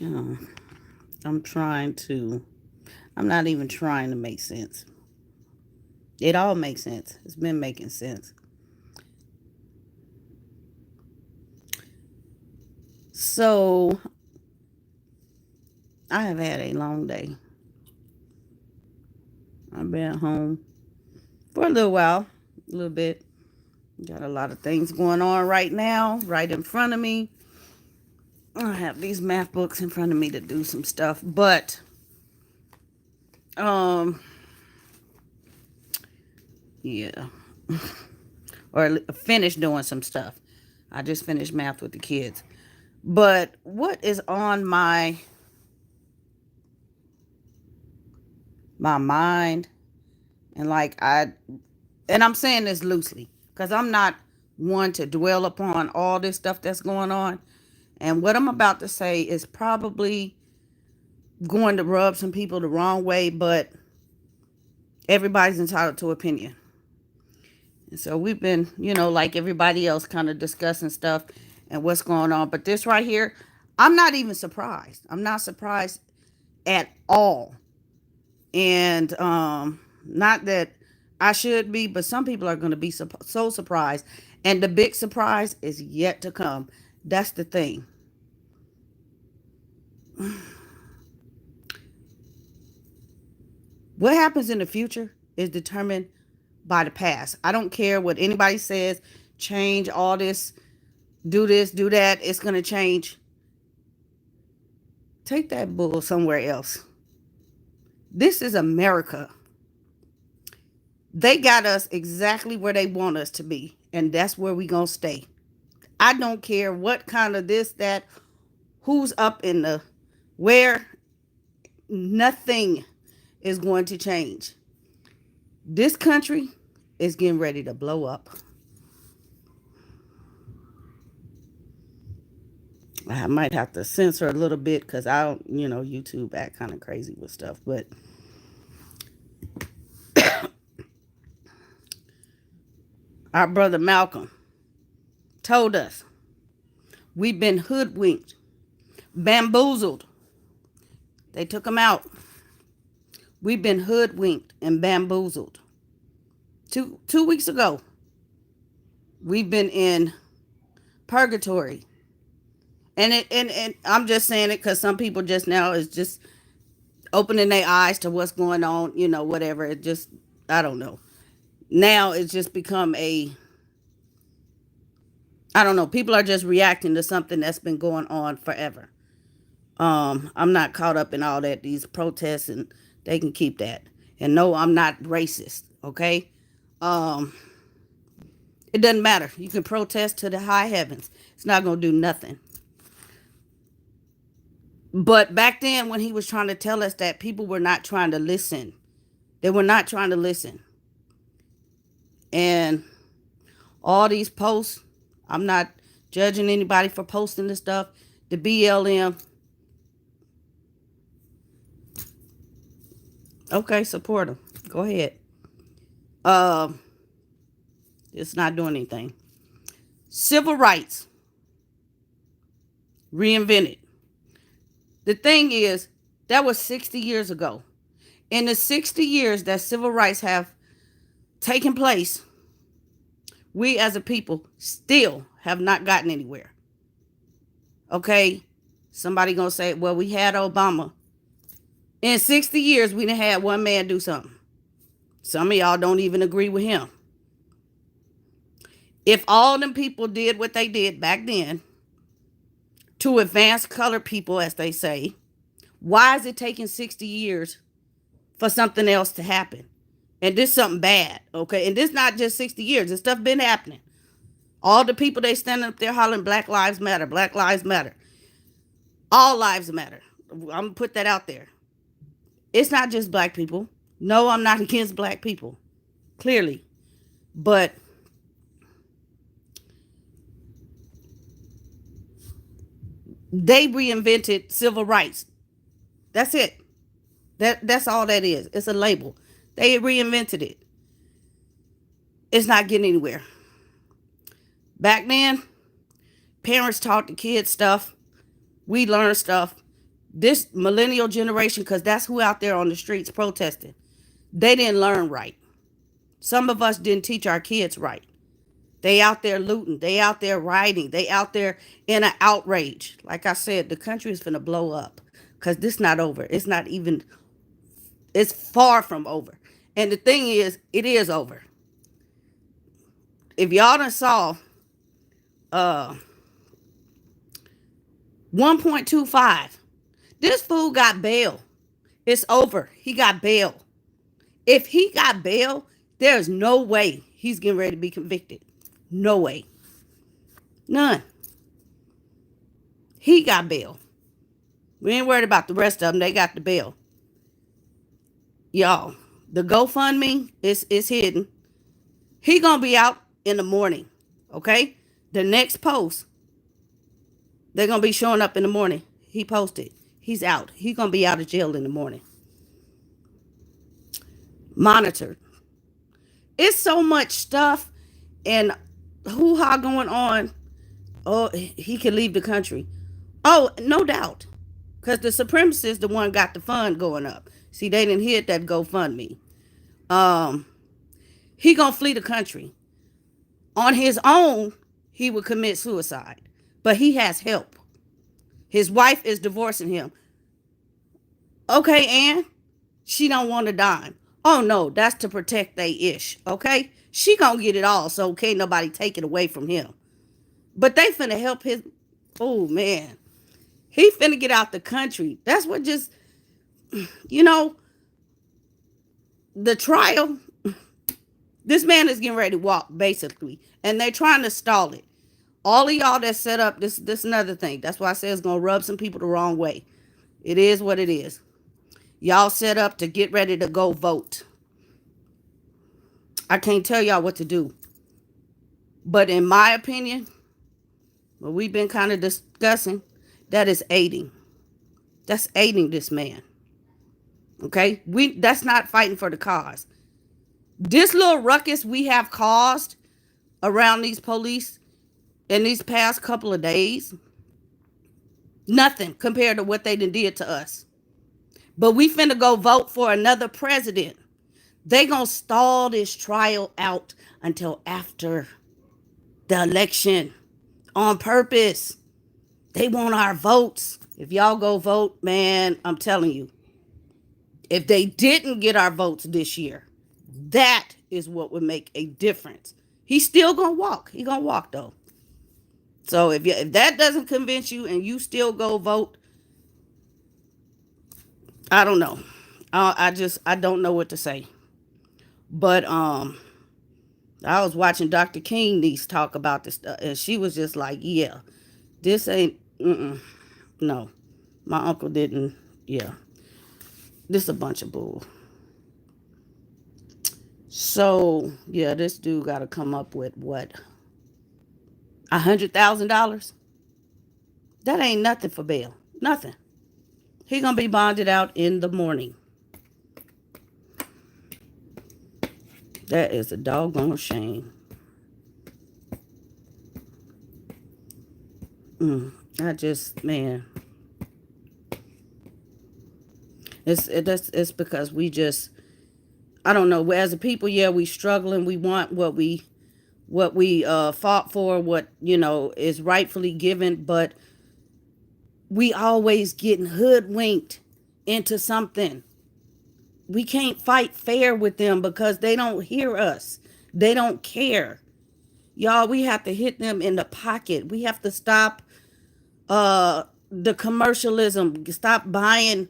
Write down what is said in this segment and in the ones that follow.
You know, I'm trying to, I'm not even trying to make sense. It all makes sense. It's been making sense. So I have had a long day. I've been home for a little while, a little bit. Got a lot of things going on right now, right in front of me. I have these math books in front of me to do some stuff, but um, yeah, or finish doing some stuff. I just finished math with the kids. But what is on my mind, and I'm saying this loosely because I'm not one to dwell upon all this stuff that's going on. And what I'm about to say is probably going to rub some people the wrong way, but everybody's entitled to opinion. And so we've been, like everybody else, kind of discussing stuff and what's going on. But this right here, I'm not even surprised. I'm not surprised at all. And not that I should be, but some people are going to be so surprised. And the big surprise is yet to come. That's the thing. What happens in the future is determined by the past. I don't care what anybody says, change all this, do that. It's going to change. Take that bull somewhere else. This is America. They got us exactly where they want us to be, and that's where we going to stay. I don't care what kind of this, that, who's up in the where, nothing is going to change. This country is getting ready to blow up. I might have to censor a little bit because I don't, YouTube act kind of crazy with stuff. But our brother Malcolm told us we've been hoodwinked, bamboozled. They took him out. We've been hoodwinked and bamboozled. Two weeks ago, we've been in purgatory. And I'm just saying it because some people just now is just opening their eyes to what's going on, whatever. It just, I don't know. Now it's just become I don't know. People are just reacting to something that's been going on forever. I'm not caught up in all that, these protests, and they can keep that. And no, I'm not racist, okay? Um, it doesn't matter. You can protest to the high heavens. It's not going to do nothing. But back then, when he was trying to tell us that, people were not trying to listen. They were not trying to listen. And all these posts, I'm not judging anybody for posting this stuff. The BLM, okay, support them. Go ahead. Um, it's not doing anything. Civil rights reinvented. The thing is, that was 60 years ago. In the 60 years that civil rights have taken place, we as a people still have not gotten anywhere. Okay? Somebody gonna say, well, we had Obama. In 60 years, we done had one man do something. Some of y'all don't even agree with him. If all them people did what they did back then to advance colored people, as they say, why is it taking 60 years for something else to happen? And this something bad, okay? And this not just 60 years. This stuff been happening. All the people they standing up there hollering Black Lives Matter, Black Lives Matter. All lives matter. I'm going to put that out there. It's not just black people. No, I'm not against black people. Clearly. But they reinvented civil rights. That's it. That's all that is. It's a label. They reinvented it. It's not getting anywhere. Back then, parents taught the kids stuff. We learned stuff. This millennial generation, because that's who out there on the streets protesting, they didn't learn right. Some of us didn't teach our kids right. They out there looting. They out there rioting. They out there in an outrage. Like I said, the country is finna blow up because this not over. It's not even, it's far from over. And the thing is, it is over. If y'all done saw 1.25, this fool got bail. It's over. He got bail. If he got bail, there's no way he's getting ready to be convicted. No way. None. He got bail. We ain't worried about the rest of them. They got the bail. Y'all, the GoFundMe is hidden. He gonna be out in the morning. Okay? The next post, they're gonna be showing up in the morning. He posted. He's out. He's gonna be out of jail in the morning. Monitored. It's so much stuff and hoo-ha going on. Oh, he can leave the country. Oh, no doubt. Because the supremacist, the one got the fund going up. See, they didn't hit that GoFundMe. He gonna flee the country. On his own, he would commit suicide. But he has help. His wife is divorcing him. Okay, Ann, she don't want a dime. Oh, no, that's to protect they ish, okay? She gonna get it all, so can't nobody take it away from him. But they finna help his, oh, man. He finna get out the country. That's what just, you know, the trial, this man is getting ready to walk, basically. And they're trying to stall it. All of y'all that set up, this another thing. That's why I say it's gonna rub some people the wrong way. It is what it is. Y'all set up to get ready to go vote. I can't tell y'all what to do. But in my opinion, what we've been kind of discussing, that is aiding. That's aiding this man. Okay? That's not fighting for the cause. This little ruckus we have caused around these police in these past couple of days, nothing compared to what they did to us. But we finna go vote for another president. They gonna stall this trial out until after the election on purpose. They want our votes. If y'all go vote, man, I'm telling you, if they didn't get our votes this year, that is what would make a difference. He's still gonna walk. He gonna walk though. So if that doesn't convince you and you still go vote, I don't know. I don't know what to say. But I was watching Dr. King niece talk about this stuff, and she was just like, yeah, this ain't, no. My uncle didn't, yeah. This a bunch of bull. So, yeah, this dude got to come up with what? $100,000? That ain't nothing for bail. Nothing. He gonna be bonded out in the morning. That is a doggone shame. Man. It's because we just, I don't know. As a people, yeah, we struggling. We want what we fought for, what, is rightfully given, but we always getting hoodwinked into something. We can't fight fair with them because they don't hear us. They don't care. Y'all, we have to hit them in the pocket. We have to stop the commercialism. Stop buying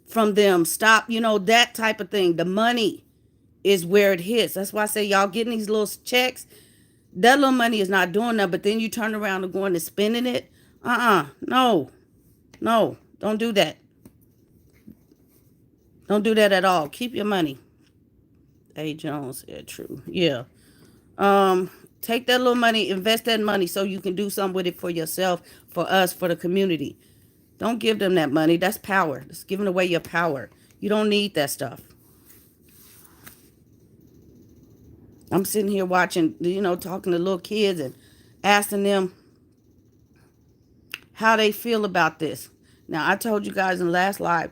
from them. Stop, that type of thing. The money is where it hits. That's why I say y'all getting these little checks. That little money is not doing that, but then you turn around and going and spending it. No, don't do that. Don't do that at all. Keep your money. A. Jones said true. Yeah. Take that little money, invest that money so you can do something with it for yourself, for us, for the community. Don't give them that money. That's power. It's giving away your power. You don't need that stuff. I'm sitting here watching, talking to little kids and asking them how they feel about this. Now, I told you guys in the last live,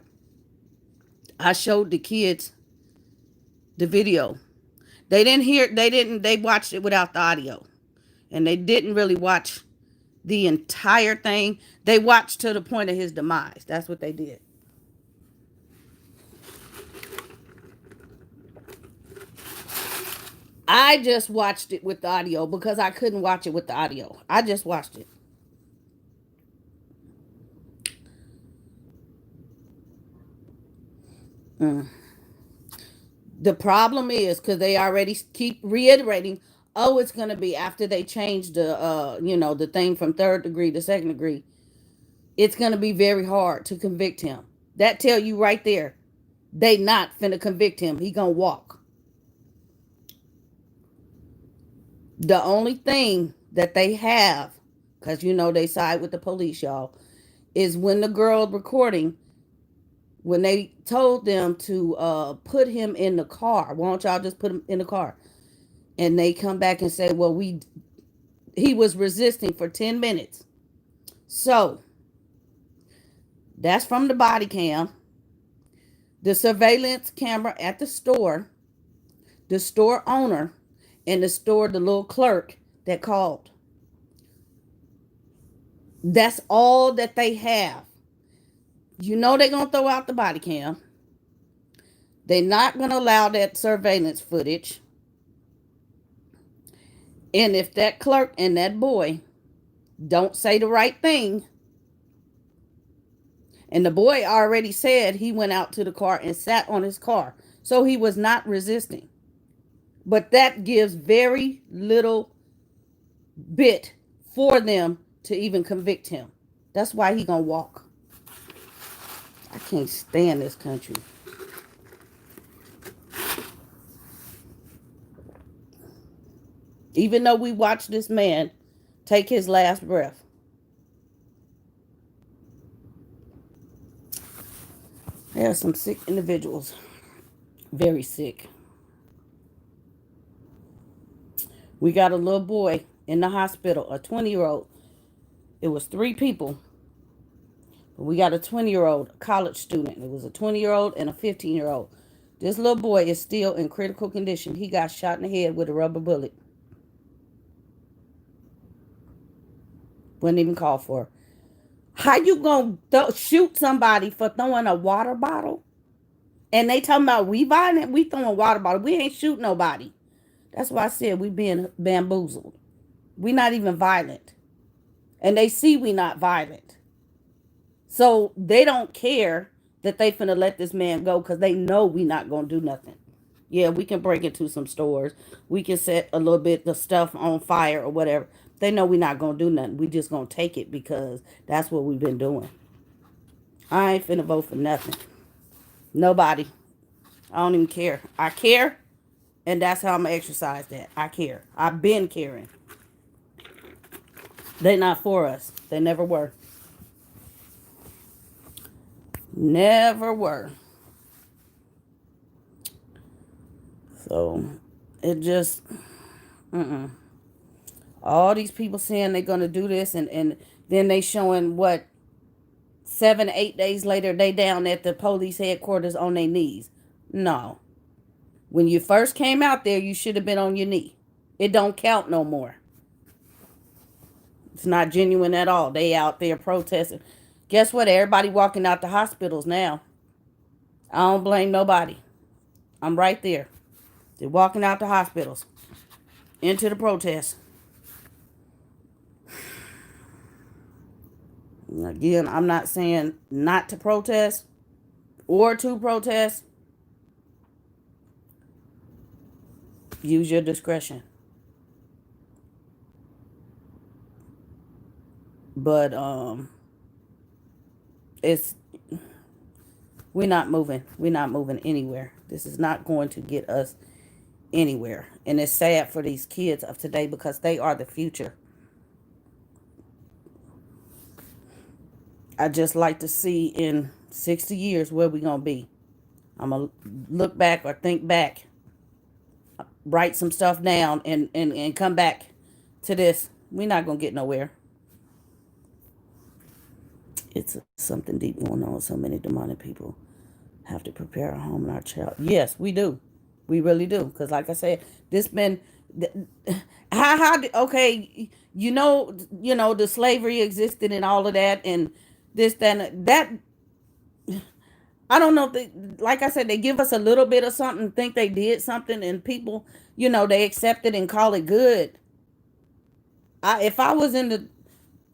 I showed the kids the video. They watched it without the audio. And they didn't really watch the entire thing. They watched to the point of his demise. That's what they did. I just watched it with the audio because I couldn't watch it with the audio. I just watched it. Mm. The problem is because they already keep reiterating, oh, it's going to be after they change the thing from third degree to second degree. It's going to be very hard to convict him. That tell you right there, they not finna convict him. He gonna walk. The only thing that they have, because they side with the police, y'all, is when the girl recording, when they told them to put him in the car. Why don't y'all just put him in the car? And they come back and say, well, he was resisting for 10 minutes. So that's from the body cam. The surveillance camera at the store owner, and the little clerk that called. That's all that they have. They're going to throw out the body cam. They're not going to allow that surveillance footage. And if that clerk and that boy don't say the right thing, and the boy already said he went out to the car and sat on his car, so he was not resisting. But that gives very little bit for them to even convict him. That's why he gonna walk. I can't stand this country. Even though we watched this man take his last breath. There are some sick individuals. Very sick. We got a little boy in the hospital, a 20-year-old. It was 3 people. But we got a 20-year-old college student. It was a 20-year-old and a 15-year-old. This little boy is still in critical condition. He got shot in the head with a rubber bullet. Wasn't even called for. How you gonna shoot somebody for throwing a water bottle? And they talking about we violent, we throwing water bottle. We ain't shooting nobody. That's why I said we being bamboozled. We not even violent. And they see we not violent. So they don't care that they finna let this man go because they know we not gonna do nothing. Yeah, we can break into some stores. We can set a little bit of stuff on fire or whatever. They know we not gonna do nothing. We just gonna take it because that's what we've been doing. I ain't finna vote for nothing. Nobody. I don't even care. I care, and that's how I'm gonna exercise that. I care. I've been caring. They not for us. They never were. Never were. So it just all these people saying they're gonna do this, and then they showing what 7, 8 days later they down at the police headquarters on their knees. No. When you first came out there, you should have been on your knee. It don't count no more. It's not genuine at all. They out there protesting. Guess what? Everybody walking out the hospitals now. I don't blame nobody. I'm right there. They're walking out the hospitals into the protest. Again, I'm not saying not to protest or to protest. Use your discretion. But it's we're not moving. We're not moving anywhere. This is not going to get us anywhere. And it's sad for these kids of today because they are the future. I just like to see in 60 years where we're going to be. I'm going to look back or think back write some stuff down and come back to this, we're not gonna get nowhere. It's something deep going on. So many demonic people have to prepare our home and our child. Yes, we do. We really do. Because like I said, this been okay, the slavery existed and all of that and this, that. I don't know if they, like I said, they give us a little bit of something, think they did something, and people, they accept it and call it good. If I was in the,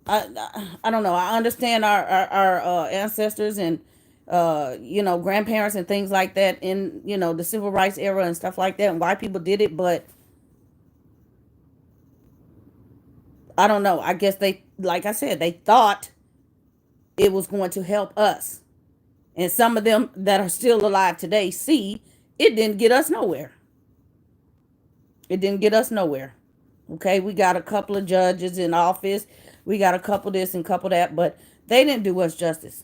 I don't know. I understand our ancestors and grandparents and things like that in the civil rights era and stuff like that, and why people did it, but I don't know. I guess they, like I said, they thought it was going to help us. And some of them that are still alive today see it didn't get us nowhere. It didn't get us nowhere. Okay, we got a couple of judges in office. We got a couple this and couple that, but they didn't do us justice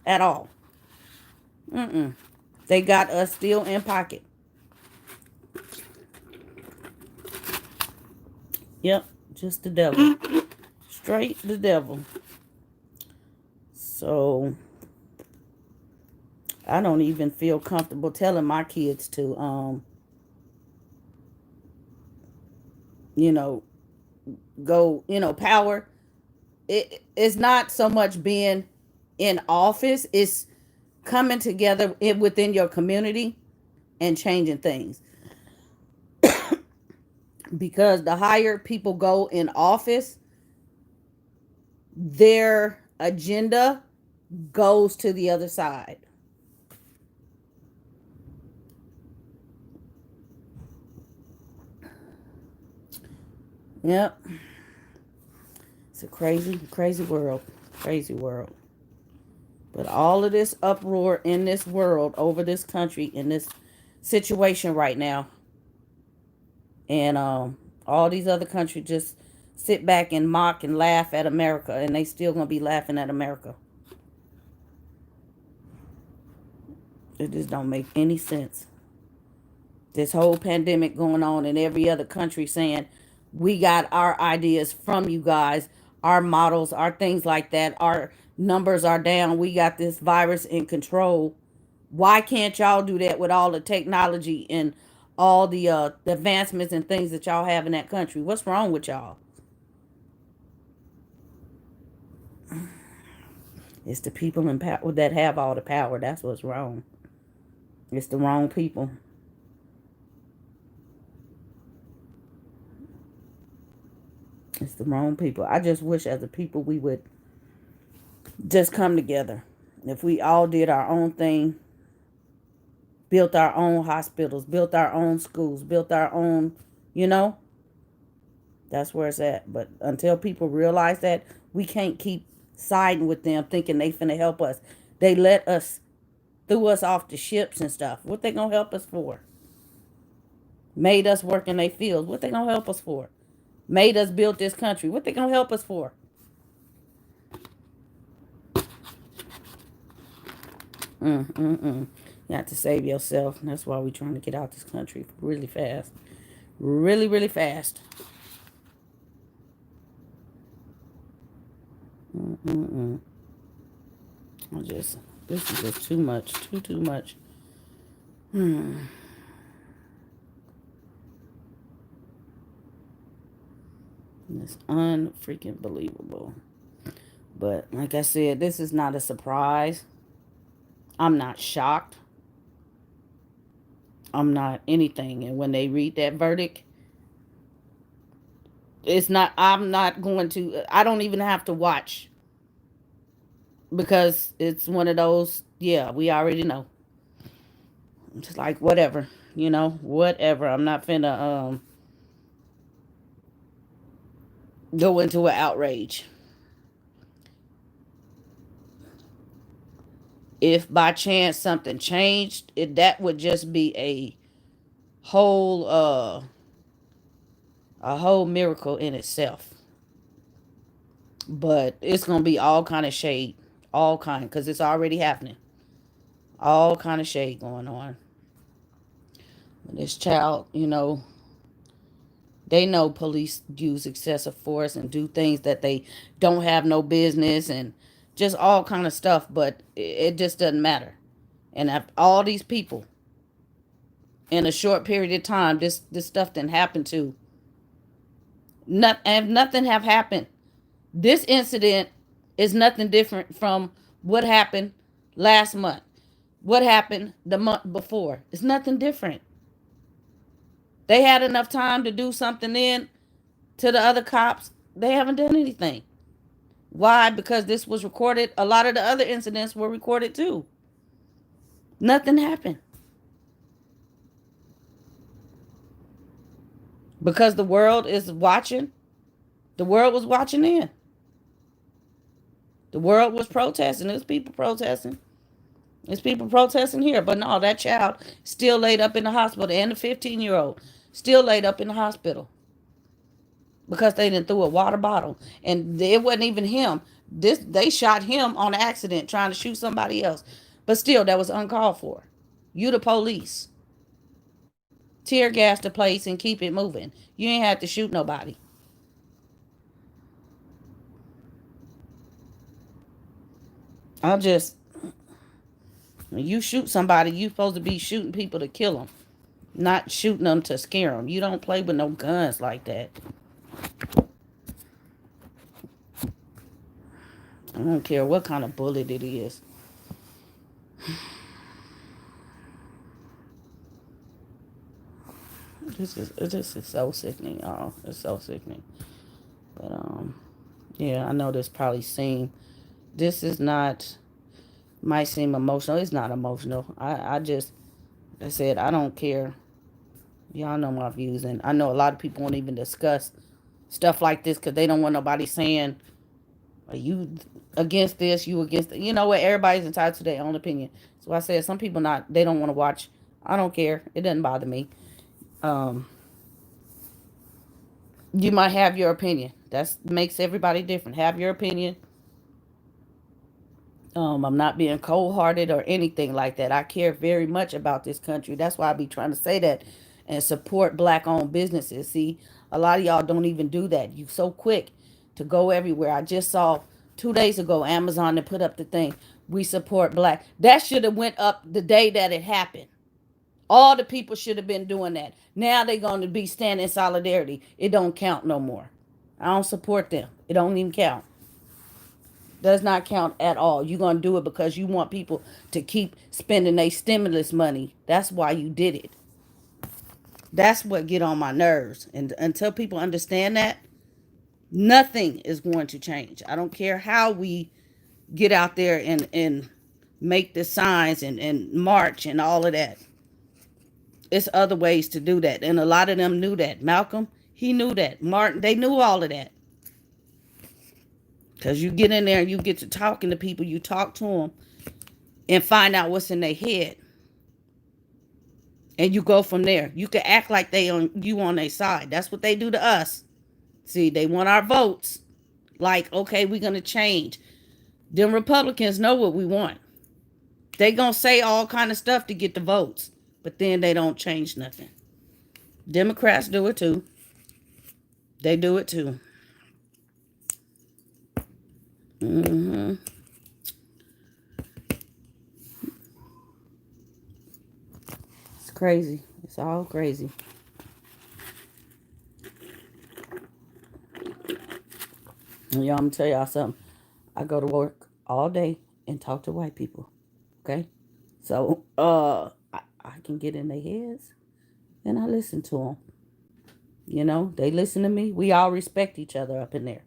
at all. Mm-mm. They got us still in pocket. Yep, just the devil. Straight the devil. So I don't even feel comfortable telling my kids to go, power. It's not so much being in office, it's coming together within your community and changing things. Because the higher people go in office, their agenda goes to the other side. Yep. It's a crazy, crazy world. Crazy world. But all of this uproar in this world, over this country, in this situation right now, and all these other countries just sit back and mock and laugh at America, and they still gonna be laughing at America. It just don't make any sense. This whole pandemic going on in every other country saying, we got our ideas from you guys, our models, our things like that, our numbers are down, we got this virus in control. Why can't y'all do that with all the technology and all the advancements and things that y'all have in that country? What's wrong with y'all? It's the people in power that have all the power. That's what's wrong. It's the wrong people. It's the wrong people. I just wish as a people we would just come together. If we all did our own thing, built our own hospitals, built our own schools, built our own, that's where it's at. But until people realize that, we can't keep siding with them thinking they finna help us. They let us, threw us off the ships and stuff. What they gonna help us for? Made us work in their fields. What they gonna help us for? Made us build this country. What they gonna help us for? You have to save yourself. That's why we're trying to get out this country really fast. Really, really fast. This is just too much. Too much. It's unfreaking believable. But like I said, this is not a surprise. I'm not shocked. I'm not anything. And when they read that verdict, I'm not going to, I don't even have to watch. Because it's one of those, yeah, we already know. It's like, whatever, whatever. I'm not finna go into an outrage. If by chance something changed, that would just be whole uh a whole miracle in itself. But it's gonna be all kind of shade, all kind, because it's already happening. All kind of shade going on. This child, They know police use excessive force and do things that they don't have no business, and just all kind of stuff, but it just doesn't matter. And if all these people in a short period of time, this stuff didn't happen to, and nothing have happened. This incident is nothing different from what happened last month, what happened the month before. It's nothing different. They had enough time to do something then to the other cops. They haven't done anything. Why? Because this was recorded. A lot of the other incidents were recorded too. Nothing happened. Because the world is watching. The world was watching in. The world was protesting. There's people protesting. There's people protesting here. But no, that child still laid up in the hospital. And the 15-year-old still laid up in the hospital. Because they didn't throw a water bottle. And it wasn't even him. They shot him on accident trying to shoot somebody else. But still, that was uncalled for. You the police. Tear gas the place and keep it moving. You ain't have to shoot nobody. I'll just, when you shoot somebody, you supposed to be shooting people to kill them, not shooting them to scare them. You don't play with no guns like that. I don't care what kind of bullet it is. This is so sickening, y'all. It's so sickening. But yeah, I know this probably this is not, might seem emotional. It's not emotional. I just, I said, I don't care. Y'all know my views, and I know a lot of people won't even discuss stuff like this because they don't want nobody saying, are you against this, you against it. You know what? Everybody's entitled to their own opinion. So I said, some people they don't want to watch. I don't care. It doesn't bother me. Um, you might have your opinion. That makes everybody different. Have your opinion. I'm not being cold hearted or anything like that. I care very much about this country. That's why I be trying to say that and support black owned businesses. See, a lot of y'all don't even do that. You so quick to go everywhere. I just saw 2 days ago Amazon to put up the thing. We support black. That should have went up the day that it happened. All the people should have been doing that. Now they're going to be standing in solidarity. It don't count no more. I don't support them. It don't even count. Does not count at all. You're going to do it because you want people to keep spending their stimulus money. That's why you did it. That's what get on my nerves. And until people understand that, nothing is going to change. I don't care how we get out there and make the signs and march and all of that. It's other ways to do that. And a lot of them knew that. Malcolm, he knew that. Martin, they knew all of that. Because you get in there and you get to talking to people, you talk to them and find out what's in their head. And you go from there. You can act like you on their side. That's what they do to us. See, they want our votes. Like, okay, we're going to change. Them Republicans know what we want. They going to say all kind of stuff to get the votes. But then they don't change nothing. Democrats do it too. They do it too. Mm-hmm. It's crazy. It's all crazy. And y'all, I'm gonna tell y'all something. I go to work all day and talk to white people. Okay? So, I can get in their heads and I listen to them. You know, they listen to me. We all respect each other up in there.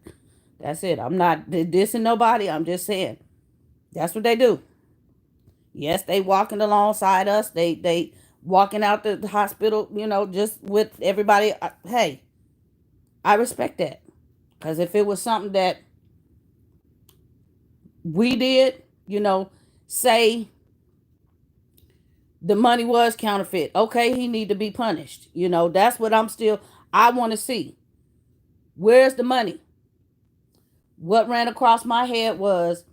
That's it. I'm not dissing nobody. I'm just saying that's what they do. Yes, they walking alongside us. They walking out the hospital. You know, just with everybody. Hey, I respect that because if it was something that we did, you know, say the money was counterfeit. Okay, he need to be punished. You know, that's what I want to see. Where's the money? What ran across my head was,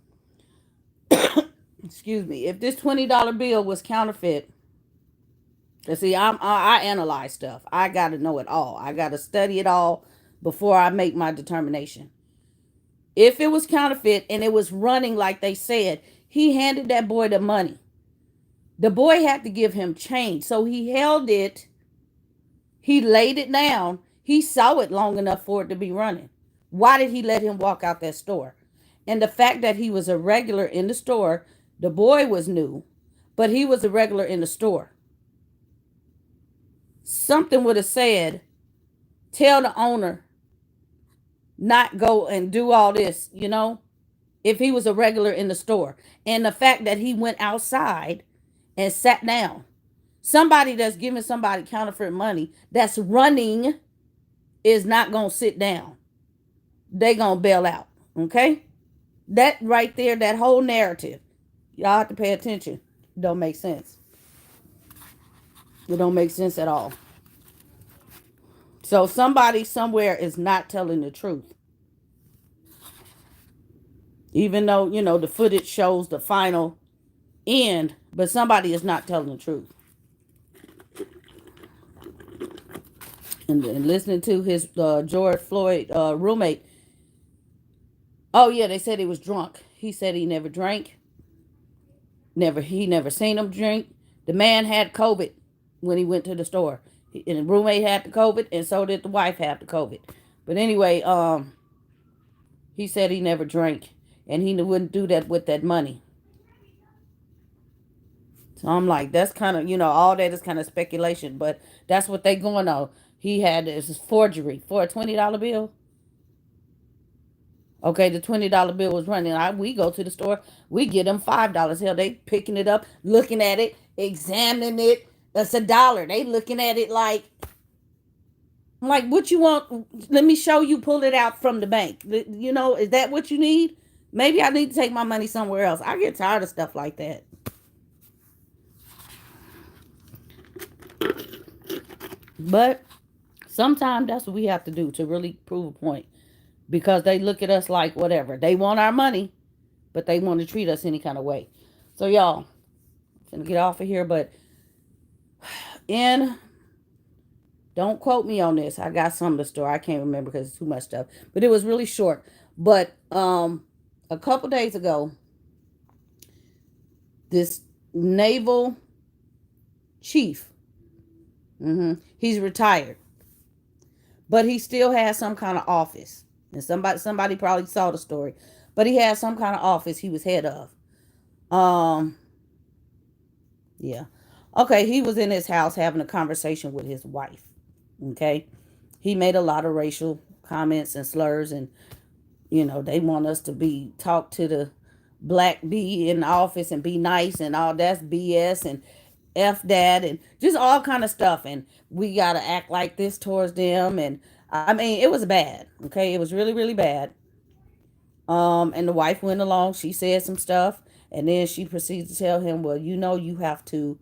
excuse me, if this $20 bill was counterfeit, See, I analyze stuff. I got to know it all. I got to study it all before I make my determination. If it was counterfeit and it was running like they said, he handed that boy the money. The boy had to give him change. So he held it, he laid it down, he saw it long enough for it to be running. Why did he let him walk out that store? And the fact that he was a regular in the store, the boy was new, but he was a regular in the store. Something would have said, tell the owner not go and do all this, if he was a regular in the store. And the fact that he went outside and sat down. Somebody that's giving somebody counterfeit money that's running is not going to sit down. They going to bail out. Okay? That right there, that whole narrative, y'all have to pay attention. It don't make sense. It don't make sense at all. So somebody somewhere is not telling the truth. Even though, the footage shows the final end, but somebody is not telling the truth. And listening to his George Floyd roommate. Oh yeah, they said he was drunk. He said he never drank. He never seen him drink. The man had COVID when he went to the store. And the roommate had the COVID, and so did the wife have the COVID. But anyway, he said he never drank, and he wouldn't do that with that money. So I'm like, that's kind of, all that is kind of speculation, but that's what they going on. He had this forgery for a $20 bill. Okay, the $20 bill was running. We go to the store, we get them $5. Hell, they picking it up, looking at it, examining it. That's $1. They looking at it like, what you want? Let me show you. Pull it out from the bank. Is that what you need? Maybe I need to take my money somewhere else. I get tired of stuff like that. But sometimes that's what we have to do to really prove a point. Because they look at us like whatever. They want our money, but they want to treat us any kind of way. So y'all, I'm gonna get off of here, but don't quote me on this. I got some of the story. I can't remember because it's too much stuff. But it was really short. But a couple days ago, this naval chief, he's retired, but he still has some kind of office. And somebody probably saw the story, but he had some kind of office he was head of. Yeah. Okay, he was in his house having a conversation with his wife. Okay. He made a lot of racial comments and slurs, and they want us to be talk to the black B in the office and be nice and all that's BS and F that and just all kind of stuff, and we gotta act like this towards them, and I mean it was bad. Okay, it was really, really bad. And the wife went along, she said some stuff, and then she proceeds to tell him, well, you have to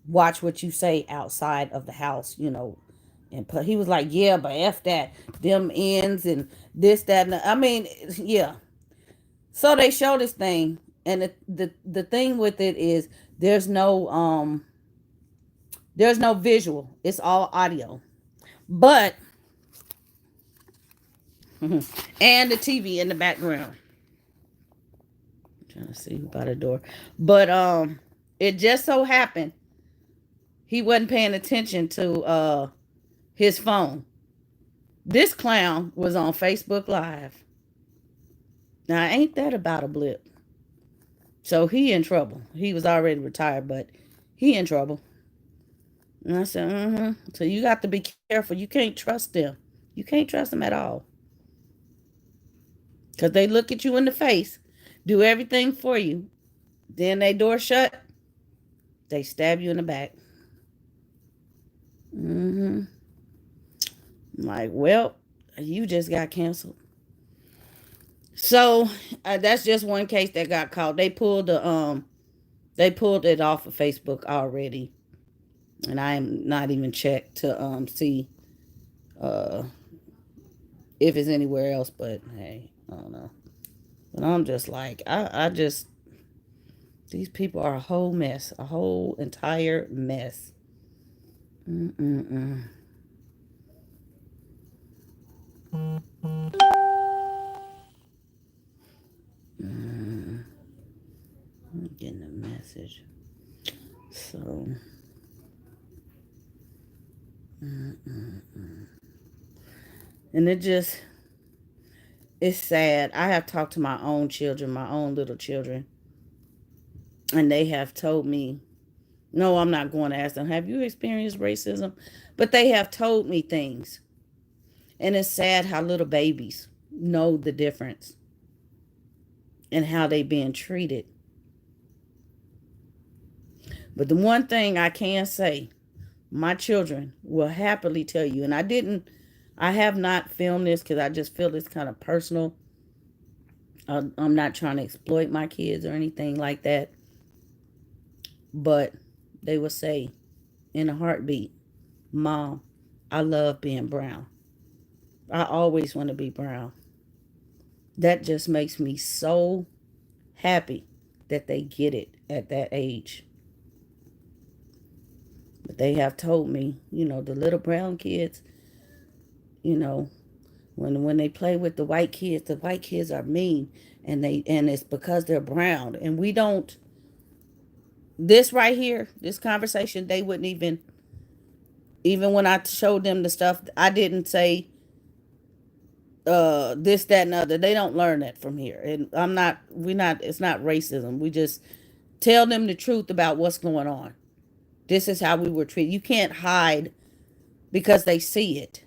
watch what you say outside of the house, and he was like, yeah, but F that, them ends and this, that, and I mean, yeah. So they show this thing, and the thing with it is there's no visual. It's all audio. But and the TV in the background. I'm trying to see by the door. But it just so happened he wasn't paying attention to his phone. This clown was on Facebook Live. Now, ain't that about a blip? So he in trouble. He was already retired, but he in trouble. And I said, So you got to be careful. You can't trust them. You can't trust them at all. Because they look at you in the face, do everything for you. Then they door shut, they stab you in the back. Like, well, you just got canceled. So that's just one case that got caught. They pulled it off of Facebook already, and I am not even checked to see if it's anywhere else. But hey, I don't know. But I'm just like, I these people are a whole mess, a whole entire mess. Mm-mm-mm. Mm. I'm getting a message. So, mm-mm-mm. And it's sad. I have talked to my own children, my own little children, and they have told me, no, I'm not going to ask them, have you experienced racism? But they have told me things. And it's sad how little babies know the difference and how they being treated. But the one thing I can say, my children will happily tell you, and I have not filmed this because I just feel it's kind of personal. I'm not trying to exploit my kids or anything like that. But they will say in a heartbeat, Mom, I love being brown. I always want to be brown. That just makes me so happy that they get it at that age. But they have told me, the little brown kids, you know, when they play with the white kids are mean, and it's because they're brown. And we don't this right here, this conversation, they wouldn't even when I showed them the stuff, I didn't say this, that, and other. They don't learn that from here. And we're not it's not racism. We just tell them the truth about what's going on. This is how we were treated. You can't hide because they see it.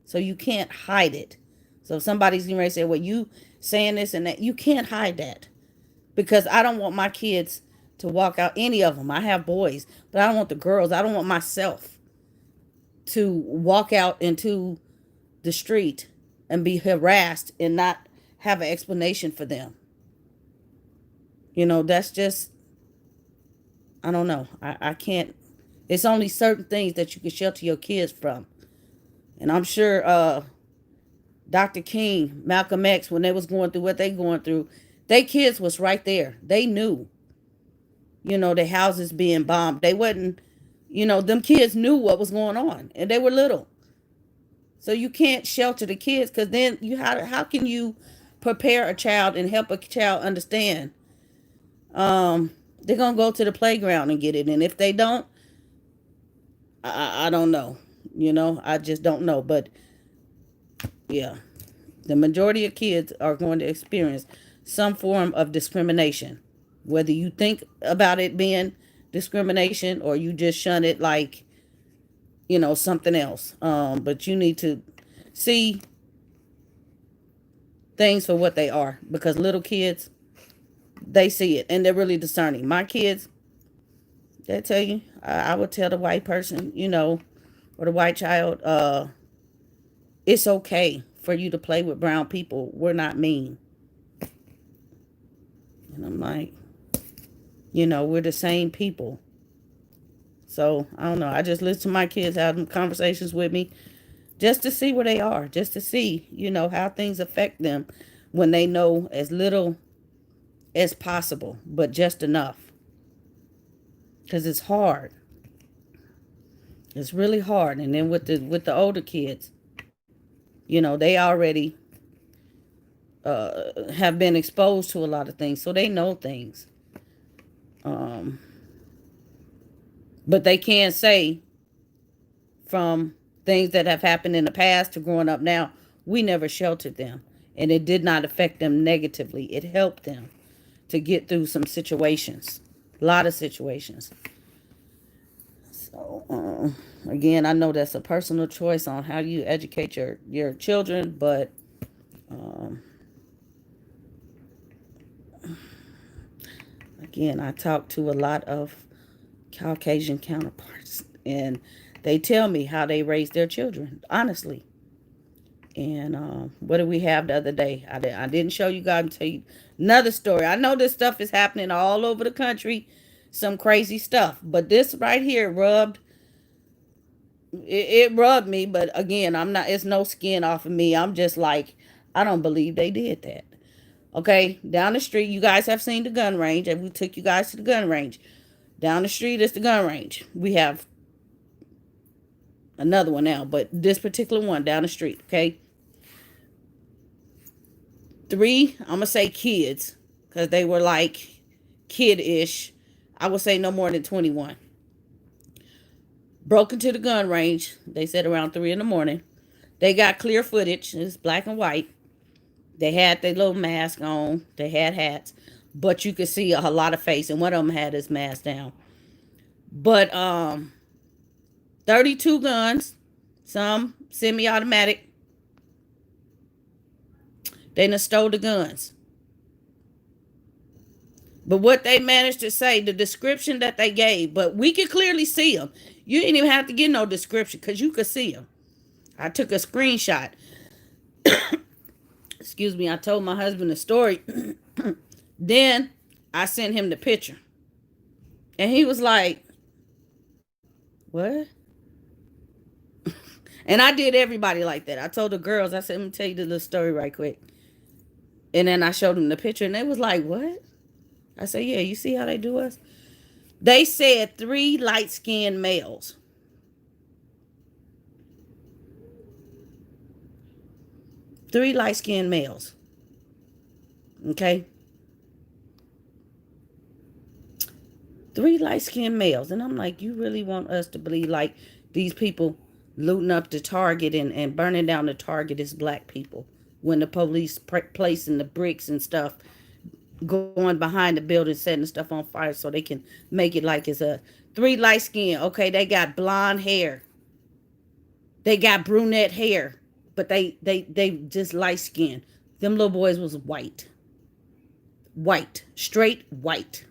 So you can't hide it. So if somebody's going to say, well, you saying this and that, you can't hide that. Because I don't want my kids to walk out, any of them. I have boys, but I don't want the girls. I don't want myself to walk out into the street and be harassed and not have an explanation for them. That's just, I don't know. I can't. It's only certain things that you can shelter your kids from. And I'm sure Dr. King, Malcolm X, when they was going through what they going through, they kids was right there. They knew, the houses being bombed. They wasn't, them kids knew what was going on, and they were little. So you can't shelter the kids, because then how can you prepare a child and help a child understand? They're gonna go to the playground and get it, and if they don't, I don't know. I just don't know. But yeah, the majority of kids are going to experience some form of discrimination, whether you think about it being discrimination or you just shun it like something else. But you need to see things for what they are, because little kids, they see it and they're really discerning. My kids, they tell you, I would tell the white person, or the white child, it's okay for you to play with brown people. We're not mean. And I'm like, we're the same people. So I don't know. I just listen to my kids have conversations with me just to see where they are, just to see, how things affect them when they know as little as possible, but just enough. Because it's hard. It's really hard. And then with the older kids, they already have been exposed to a lot of things, so they know things. Um, but they can't say from things that have happened in the past to growing up now, we never sheltered them, and it did not affect them negatively. It helped them to get through some situations, a lot of situations. So again, I know that's a personal choice on how you educate your children, but um, again, I talk to a lot of Caucasian counterparts, and they tell me how they raise their children, honestly. And what did we have the other day? I didn't show you guys and tell you another story. I know this stuff is happening all over the country, some crazy stuff. But this right here it rubbed me. But again, I'm not. It's no skin off of me. I'm just like, I don't believe they did that. Okay, down the street, you guys have seen the gun range, and we took you guys to the gun range. Down the street is the gun range. We have another one now, but this particular one down the street, okay? Three, I'm gonna say kids, because they were like kid-ish. I would say no more than 21. Broke into the gun range. They said around 3 in the morning. They got clear footage. It's black and white. They had their little mask on. They had hats, but you could see a lot of face, and one of them had his mask down. But 32 guns, some semi-automatic. They done stole the guns. But what they managed to say, the description that they gave, but we could clearly see them. You didn't even have to get no description because you could see them. I took a screenshot. Excuse me. I told my husband the story. Then I sent him the picture. And he was like, what? And I did everybody like that. I told the girls, I said, let me tell you the little story right quick. And then I showed them the picture, and they was like, what? I said, yeah, you see how they do us? They said 3 light-skinned males. Three light-skinned males. Okay? 3 light-skinned males. And I'm like, you really want us to believe like these people looting up the Target and burning down the Target is black people when the police placing the bricks and stuff, going behind the building, setting the stuff on fire so they can make it like it's a 3 light skin. Okay, they got blonde hair. They got brunette hair, but they just light skin. Them little boys was white. White. Straight white.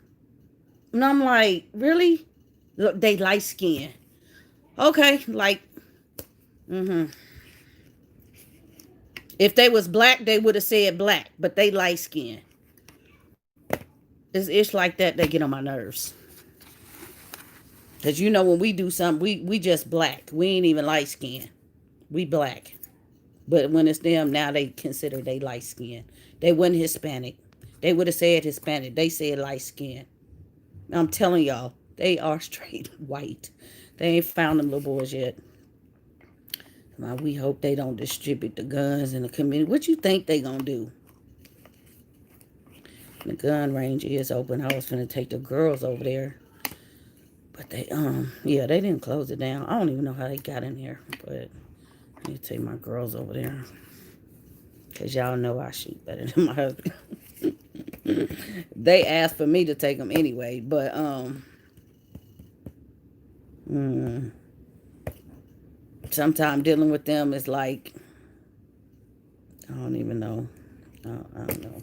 And I'm like, really? Look, they light skin. Okay, like, if they was black, they would have said black, but they light skin. It's like that, they get on my nerves. Because you know when we do something, we just black. We ain't even light skin. We black. But when it's them, now they consider they light skin. They wasn't Hispanic. They would have said Hispanic. They said light skin. I'm telling y'all, they are straight white. They ain't found them little boys yet. Now, we hope they don't distribute the guns in the community. What you think they gonna do? The gun range is open. I was gonna take the girls over there. But they, yeah, they didn't close it down. I don't even know how they got in there. But I need to take my girls over there. Because y'all know I shoot better than my husband. They asked for me to take them anyway. But, sometimes dealing with them is like, I don't even know. I don't know.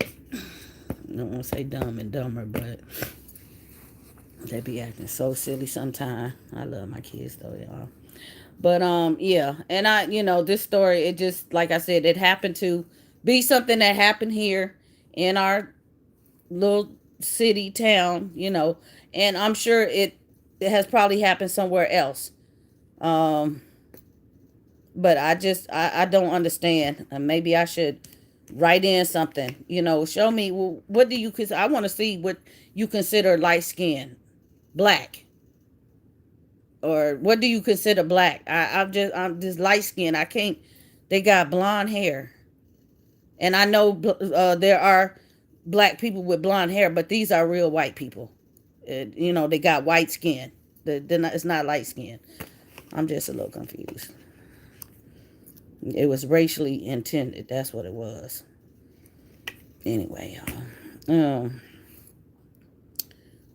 I don't want to say dumb and dumber, but they be acting so silly sometimes. I love my kids though, y'all. But yeah, and this story, it just, like I said, it happened to be something that happened here in our little city town, and I'm sure it has probably happened somewhere else. Um, but I don't understand. Maybe I should write in something, show me, well, what do you, because I want to see what you consider light skin, black, or what do you consider black? I'm just light skin. I can't, they got blonde hair. And I know there are black people with blonde hair, but these are real white people. They got white skin. It's not light skin. I'm just a little confused. It was racially intended. That's what it was. Anyway, y'all.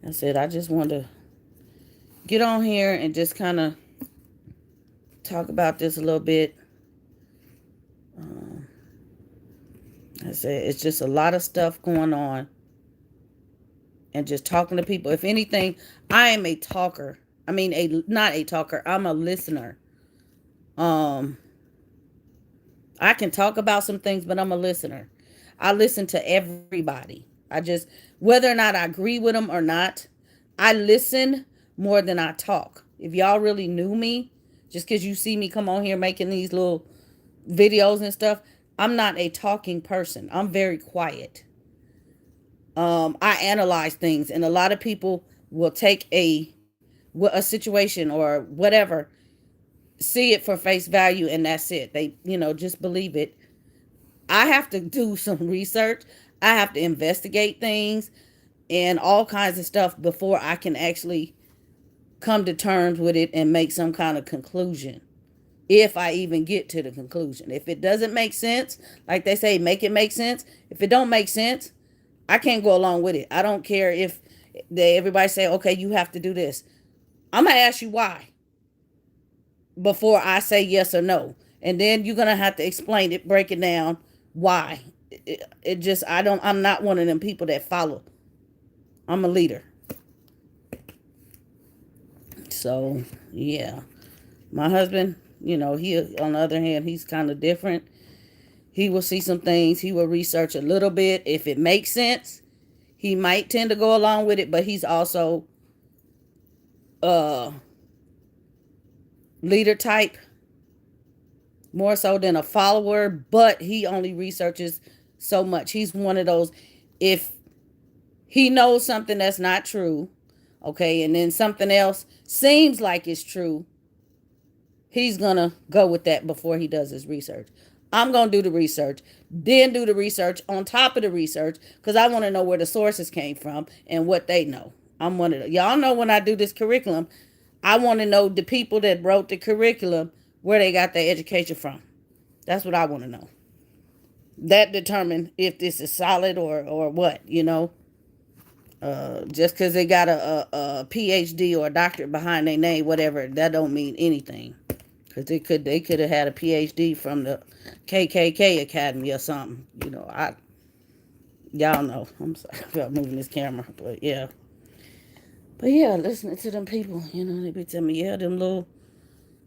I said I just wanted to get on here and just kind of talk about this a little bit. I said it's just a lot of stuff going on. And just talking to people. If anything, I am a talker. I mean, not a talker. I'm a listener. I can talk about some things, but I'm a listener. I listen to everybody. Whether or not I agree with them or not, I listen more than I talk. If y'all really knew me, just because you see me come on here making these little videos and stuff, I'm not a talking person. I'm very quiet. I analyze things, and a lot of people will take a a situation or whatever, see it for face value, and that's it. They, just believe it. I have to do some research. I have to investigate things and all kinds of stuff before I can actually come to terms with it and make some kind of conclusion. If I even get to the conclusion. If it doesn't make sense, like they say, make it make sense. If it don't make sense, I can't go along with it. I don't care if everybody say, okay, you have to do this. I'm going to ask you why before I say yes or no. And then you're going to have to explain it, break it down, why. It just, I'm not one of them people that follow. I'm a leader. So, yeah. My husband, he, on the other hand, he's kind of different. He will see some things. He will research a little bit. If it makes sense, he might tend to go along with it, but he's also leader type, more so than a follower, but he only researches so much. He's one of those, if he knows something that's not true, okay, and then something else seems like it's true, he's gonna go with that before he does his research. I'm gonna do the research, then do the research on top of the research, because I want to know where the sources came from and what they know. I'm one of the, y'all know when I do this curriculum, I want to know the people that wrote the curriculum, where they got their education from. That's what I want to know. That determines if this is solid or what, just because they got a PhD or a doctorate behind their name, whatever, that don't mean anything. Because they could have had a PhD from the KKK Academy or something. Y'all know. I'm sorry about moving this camera, but yeah. But yeah, listening to them people, they be telling me, yeah, them little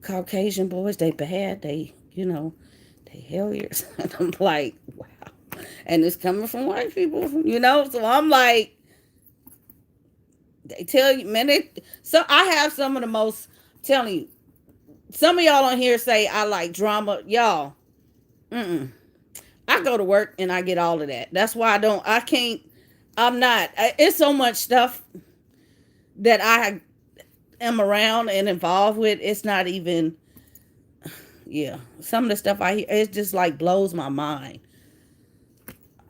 Caucasian boys, they bad, they helliers. And I'm like, wow. And it's coming from white people, so I'm like, they tell you, man, so I have some of the most, I'm telling you, some of y'all on here say I like drama. Y'all, I go to work and I get all of that. That's why it's so much stuff that I am around and involved with. It's not even, yeah. Some of the stuff I hear, it just like blows my mind.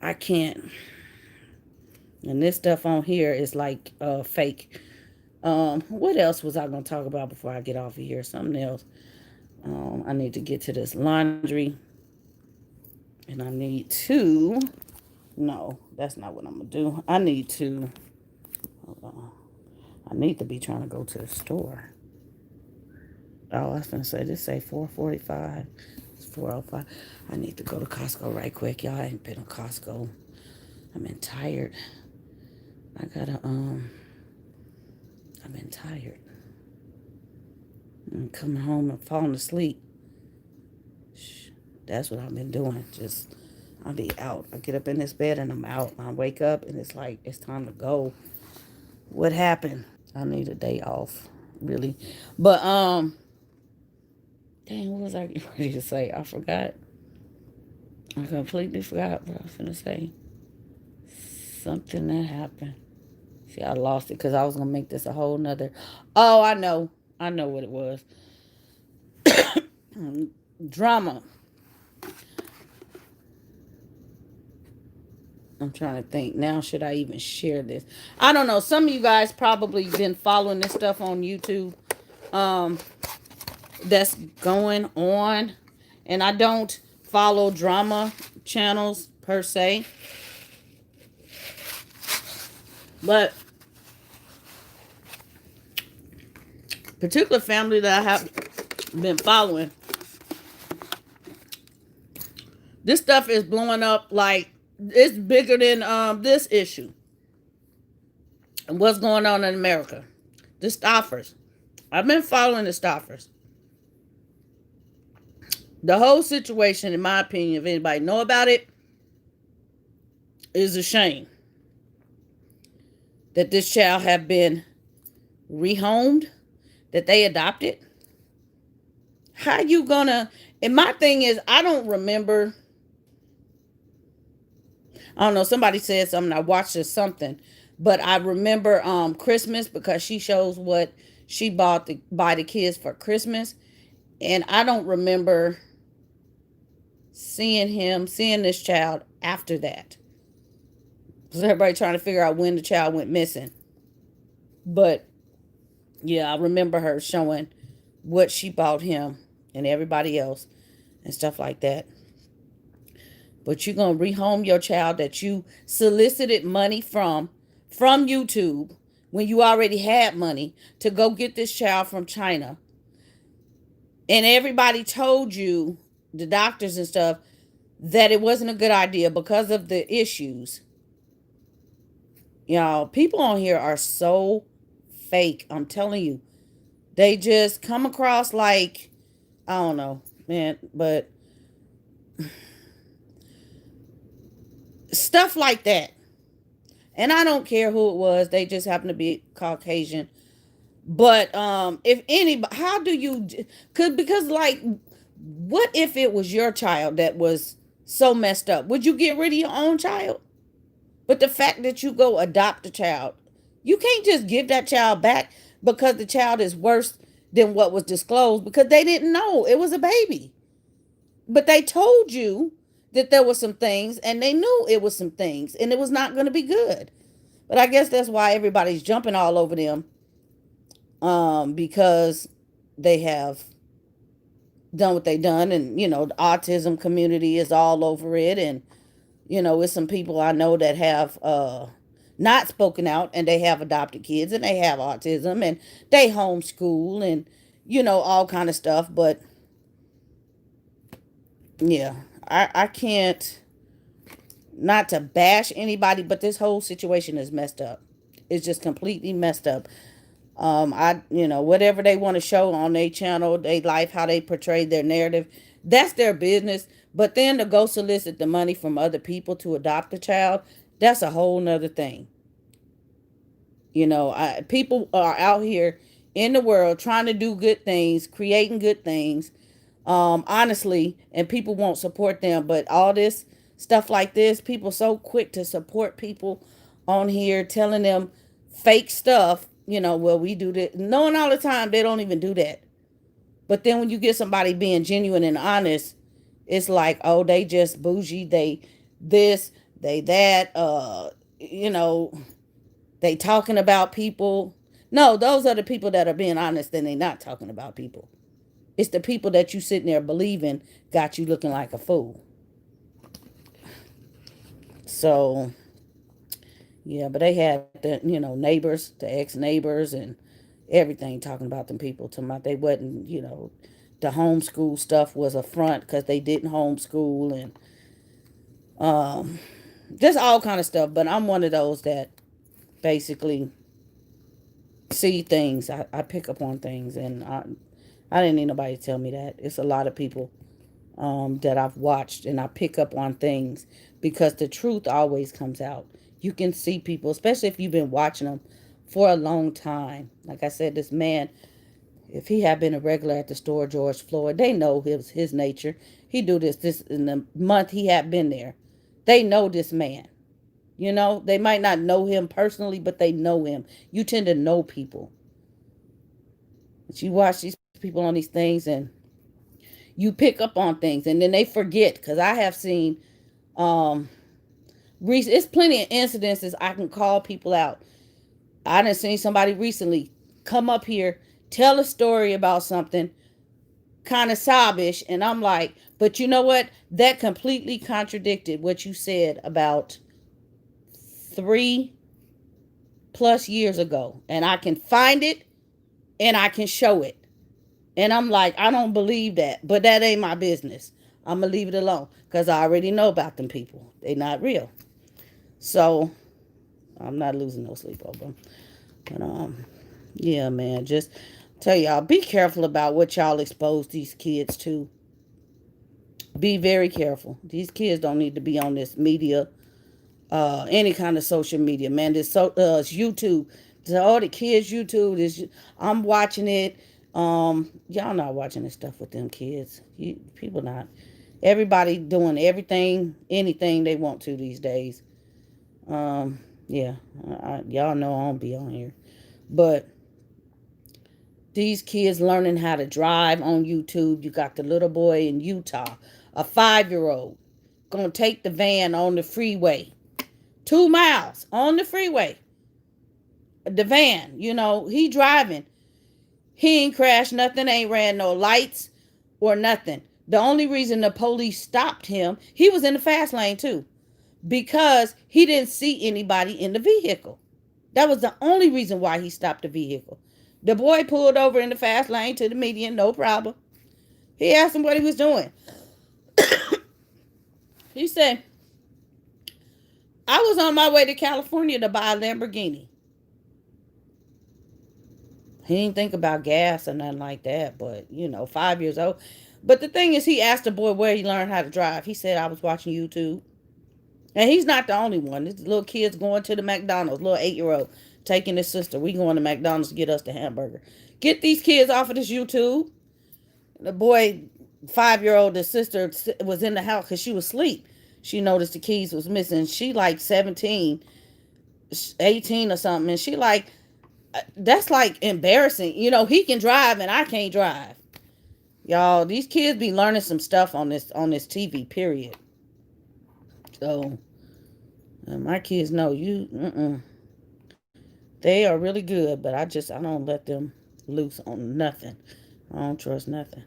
I can't. And this stuff on here is like fake. What else was I going to talk about before I get off of here? Something else. I need to get to this laundry. And I need to... No, that's not what I'm going to do. I need to... Hold on. I need to be trying to go to the store. Oh, I was going to say, this say 4:45. It's 4:05. I need to go to Costco right quick. Y'all, I ain't been to Costco. I've been tired. I've been tired. I'm coming home and falling asleep. That's what I've been doing. I'll be out. I get up in this bed and I'm out. I wake up and it's like, it's time to go. What happened? I need a day off, really. But, dang, what was I getting ready to say? I forgot. I completely forgot what I was going to say. Something that happened. See, I lost it because I was going to make this a whole nother. Oh, I know. I know what it was. Drama. I'm trying to think. Now, should I even share this? I don't know. Some of you guys probably been following this stuff on YouTube. That's going on. And I don't follow drama channels per se. But particular family that I have been following, this stuff is blowing up like it's bigger than this issue. And what's going on in America? The Stoffers. I've been following the Stoffers. The whole situation, in my opinion, if anybody know about it, is a shame that this child have been rehomed, that they adopted. How you gonna... And my thing is, I don't remember... I don't know, somebody said something, I watched something, but I remember Christmas, because she shows what she bought the buy the kids for Christmas, and I don't remember seeing this child after that. So everybody trying to figure out when the child went missing. But yeah, I remember her showing what she bought him and everybody else and stuff like that. But you're gonna rehome your child that you solicited money from YouTube when you already had money to go get this child from China. And everybody told you, the doctors and stuff, that it wasn't a good idea because of the issues. Y'all, people on here are so fake. I'm telling you. They just come across like, I don't know, man, but stuff like that. And I don't care who it was. They just happen to be Caucasian. But if anybody, how do you, cause because like, what if it was your child that was so messed up? Would you get rid of your own child? But the fact that you go adopt a child, you can't just give that child back because the child is worse than what was disclosed because they didn't know it was a baby. But they told you that there were some things and they knew it was some things and it was not going to be good. But I guess that's why everybody's jumping all over them, because they have done what they done, and the autism community is all over it. And with some people I know that have not spoken out, and they have adopted kids and they have autism and they homeschool and all kind of stuff. But yeah, I can't, not to bash anybody, but this whole situation is messed up. It's just completely messed up. Whatever they want to show on their channel, their life, how they portray their narrative, that's their business. But then to go solicit the money from other people to adopt a child, that's a whole nother thing. People are out here in the world trying to do good things, creating good things, honestly, and people won't support them. But all this stuff like this, people so quick to support people on here, telling them fake stuff. Well, we do that, knowing all the time they don't even do that. But then when you get somebody being genuine and honest, it's like, oh, they just bougie, they this, they that, they talking about people. No, those are the people that are being honest and they not talking about people. It's the people that you sitting there believing got you looking like a fool. So yeah, but they had the neighbors, the ex neighbors, and everything talking about them people. Talking about they wasn't, the homeschool stuff was a front because they didn't homeschool, and just all kind of stuff. But I'm one of those that basically see things. I pick up on things, and I didn't need nobody to tell me that. It's a lot of people that I've watched, and I pick up on things because the truth always comes out. You can see people, especially if you've been watching them for a long time. Like I said, this man, if he had been a regular at the store, George Floyd, they know his nature. He do this in the month he had been there. They know this man. They might not know him personally, but they know him. You tend to know people. But you watch these people on these things and you pick up on things and then they forget. Because I have seen, it's plenty of incidences I can call people out. I done seen somebody recently come up here, tell a story about something kind of sobbish, and I'm like, but you know what? That completely contradicted what you said about 3+ years ago. And I can find it and I can show it. And I'm like, I don't believe that, but that ain't my business. I'm going to leave it alone because I already know about them people. They not real. So I'm not losing no sleep over them. But yeah, man, just tell y'all, be careful about what y'all expose these kids to. Be very careful. These kids don't need to be on this media, any kind of social media, man. This YouTube. All the kids YouTube. I'm watching it. Y'all not watching this stuff with them kids. People not. Everybody doing everything, anything they want to these days. Yeah, y'all know I don't be on here, but These kids learning how to drive on YouTube. You got the little boy in Utah, a 5-year old, gonna take the van on the freeway, 2 miles on the freeway. The van, he driving. He ain't crashed nothing, ain't ran no lights or nothing. The only reason the police stopped him, he was in the fast lane too, because he didn't see anybody in the vehicle. That was the only reason why he stopped the vehicle. The boy pulled over in the fast lane to the median, no problem. He asked him what he was doing. He said, I was on my way to California to buy a Lamborghini. He didn't think about gas or nothing like that, but 5 years old. But the thing is, he asked the boy where he learned how to drive. He said, I was watching YouTube. And he's not the only one. This little kid's going to the McDonald's, little 8-year-old, taking his sister. We going to McDonald's to get us the hamburger. Get these kids off of this YouTube. The boy, 5-year-old, the sister was in the house because she was asleep. She noticed the keys was missing. She like 17, 18 or something. And she like, that's like embarrassing. He can drive and I can't drive. Y'all, these kids be learning some stuff on this TV, period. So, my kids know they are really good, but I don't let them loose on nothing. I don't trust nothing.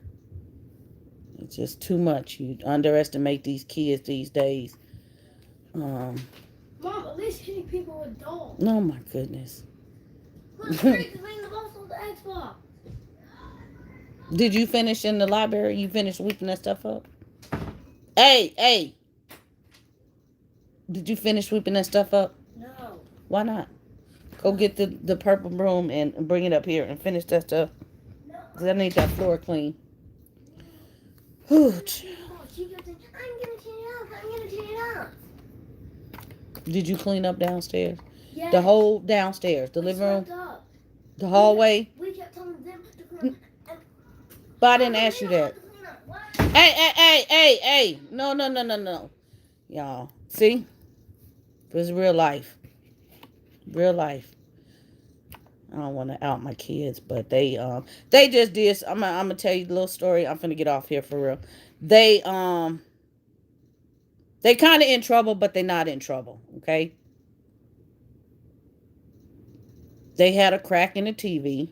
It's just too much. You underestimate these kids these days. Mom, at least hitting people with dolls. Oh my goodness. Look, the boss on the Xbox. Did you finish in the library? You finished sweeping that stuff up? Hey. Did you finish sweeping that stuff up? No. Why not? Go get the purple broom and bring it up here and finish that stuff. No. Because I need that floor clean. Whew. She goes, I'm going to clean it up. Did you clean up downstairs? Yes. The whole downstairs, the living room, the hallway. We kept telling them to clean up. But I didn't ask you that. Hey. No. Y'all, see? This is real life. Real life. I don't want to out my kids, but they just did. I'm gonna tell you a little story. I'm finna get off here for real. They kind of in trouble, but they're not in trouble. Okay. They had a crack in the TV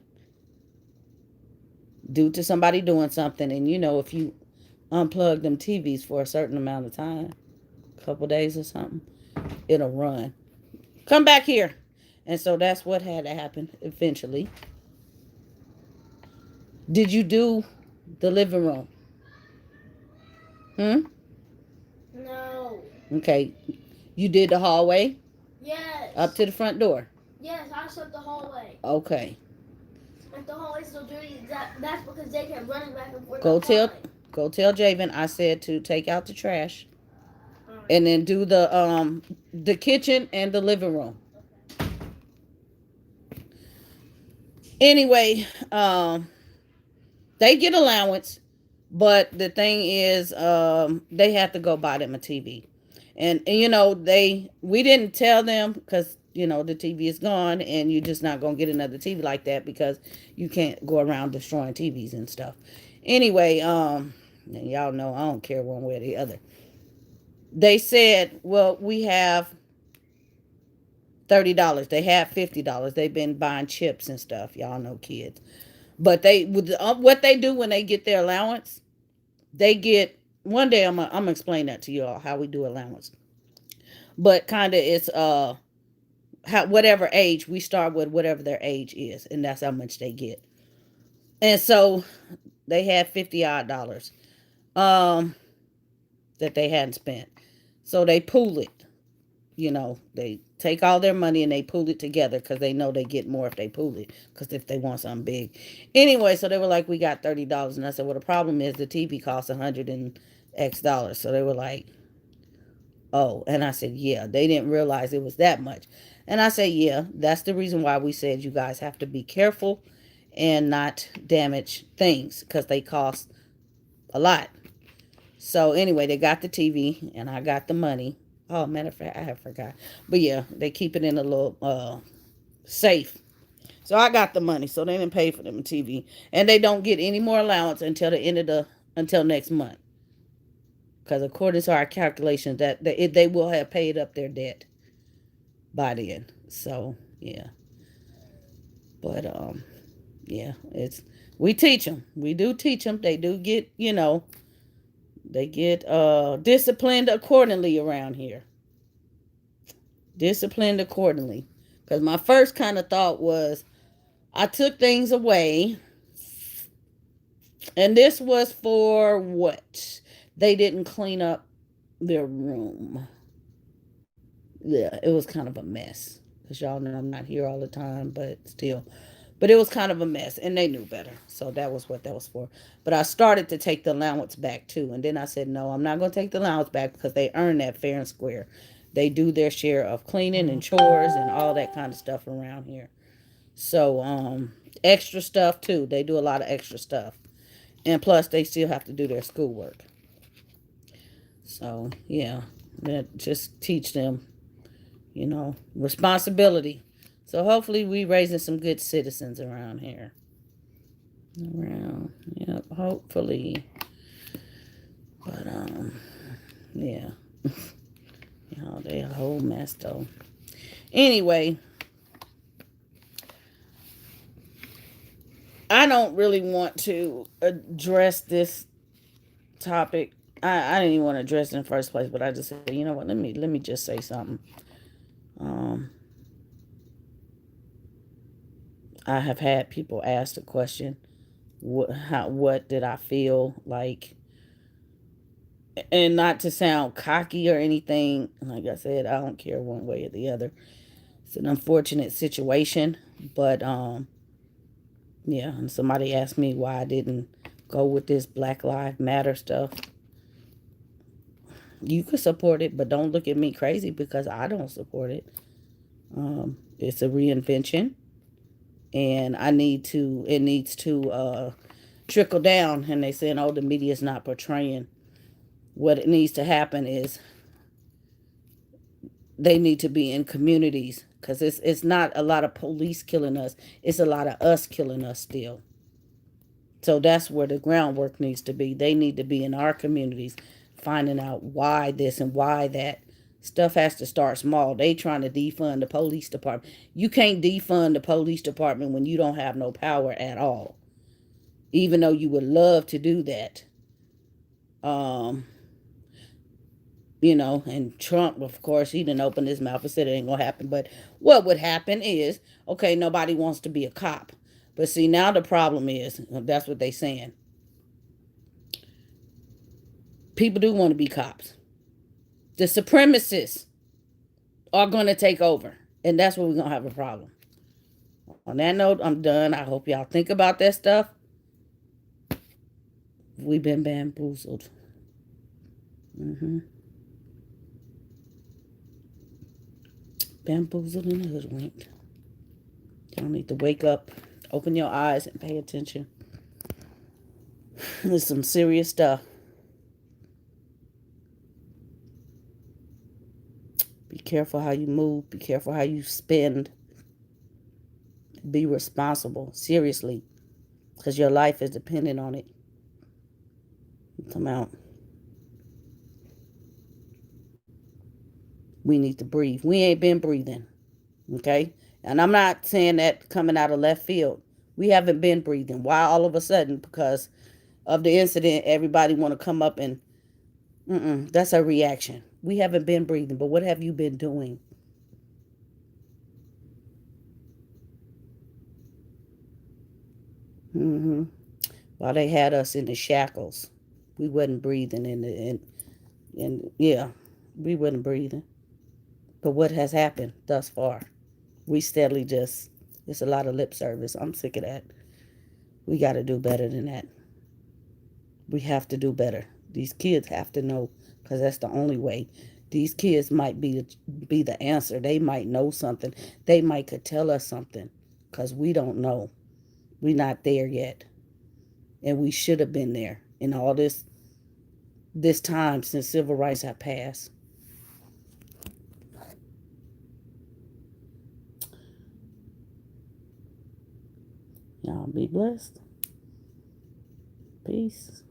due to somebody doing something, and if you unplug them TVs for a certain amount of time, a couple days or something, it'll run. Come back here. And so that's what had to happen eventually. Did you do the living room? No. Okay. You did the hallway? Yes. Up to the front door? Yes, I swept the hallway. Okay. If the hallway's still dirty, that's because they kept running back and forth. Go tell Javen I said to take out the trash. Right. And then do the kitchen and the living room. Anyway, they get allowance, but the thing is, they have to go buy them a TV, and we didn't tell them because the TV is gone, and you're just not gonna get another TV like that because you can't go around destroying TVs and stuff. Anyway, and y'all know I don't care one way or the other. They said, well, we have $30. They have $50. They've been buying chips and stuff. Y'all know kids. But what they do when they get their allowance, they get, one day I'm gonna explain that to y'all how we do allowance. But kind of it's whatever age we start with, whatever their age is, and that's how much they get. And so they had $50 that they hadn't spent. So they pool it. They take all their money and they pool it together because they know they get more if they pool it, because if they want something big. Anyway, so they were like, we got $30. And I said, well, the problem is the TV costs $100 and X dollars. So they were like, oh. And I said, yeah, they didn't realize it was that much. And I said, yeah, that's the reason why we said you guys have to be careful and not damage things because they cost a lot. So anyway, they got the TV and I got the money. Oh, matter of fact, I have forgot. But yeah, they keep it in a little safe. So I got the money. So they didn't pay for them TV, and they don't get any more allowance until the end of the until next month. Because according to our calculations, that they will have paid up their debt by then. So yeah, but yeah, it's we teach them. We do teach them. They do get they get disciplined accordingly around here. Disciplined accordingly. Because my first kind of thought was I took things away, and this was for what? They didn't clean up their room. Yeah, it was kind of a mess. Because y'all know I'm not here all the time, but still. But it was kind of a mess, and they knew better. So that was what that was for. But I started to take the allowance back too. And then I said, no, I'm not going to take the allowance back because they earn that fair and square. They do their share of cleaning and chores and all that kind of stuff around here. So, extra stuff too. They do a lot of extra stuff. And plus, they still have to do their schoolwork. So, yeah, that just teach them, responsibility. So hopefully we raising some good citizens around here. Around, yep, hopefully. But yeah. They a whole mess though. Anyway, I don't really want to address this topic. I didn't even want to address it in the first place, but I just said, you know what? Let me just say something. Um, I have had people ask the question, what did I feel like? And not to sound cocky or anything, like I said, I don't care one way or the other. It's an unfortunate situation, but yeah. And somebody asked me why I didn't go with this Black Lives Matter stuff. You could support it, but don't look at me crazy because I don't support it. It's a reinvention, and it needs to trickle down. And they saying, oh, the media is not portraying. What it needs to happen is they need to be in communities because it's not a lot of police killing us. It's a lot of us killing us still. So that's where the groundwork needs to be. They need to be in our communities, finding out why this and why that. Stuff has to start small. They trying to defund the police department. You can't defund the police department when you don't have no power at all. Even though you would love to do that. Um, and Trump, of course, he didn't open his mouth and said it ain't gonna happen. But what would happen is, okay, nobody wants to be a cop. But see, now the problem is, that's what they saying. People do want to be cops. The supremacists are going to take over. And that's where we're going to have a problem. On that note, I'm done. I hope y'all think about that stuff. We've been bamboozled. Bamboozled and hoodwinked. Y'all need to wake up, open your eyes, and pay attention. There's some serious stuff. Be careful how you move. Be careful how you spend. Be responsible. Seriously. Because your life is dependent on it. Come out. We need to breathe. We ain't been breathing. Okay? And I'm not saying that coming out of left field. We haven't been breathing. Why all of a sudden? Because of the incident, everybody want to come up and that's a reaction. We haven't been breathing, but what have you been doing? While they had us in the shackles, we wasn't breathing and yeah, we wasn't breathing. But what has happened thus far? We steadily it's a lot of lip service. I'm sick of that. We got to do better than that. We have to do better. These kids have to know because that's the only way. These kids might be the answer. They might know something. They might could tell us something because we don't know. We're not there yet. And we should have been there in all this time since civil rights have passed. Y'all be blessed. Peace.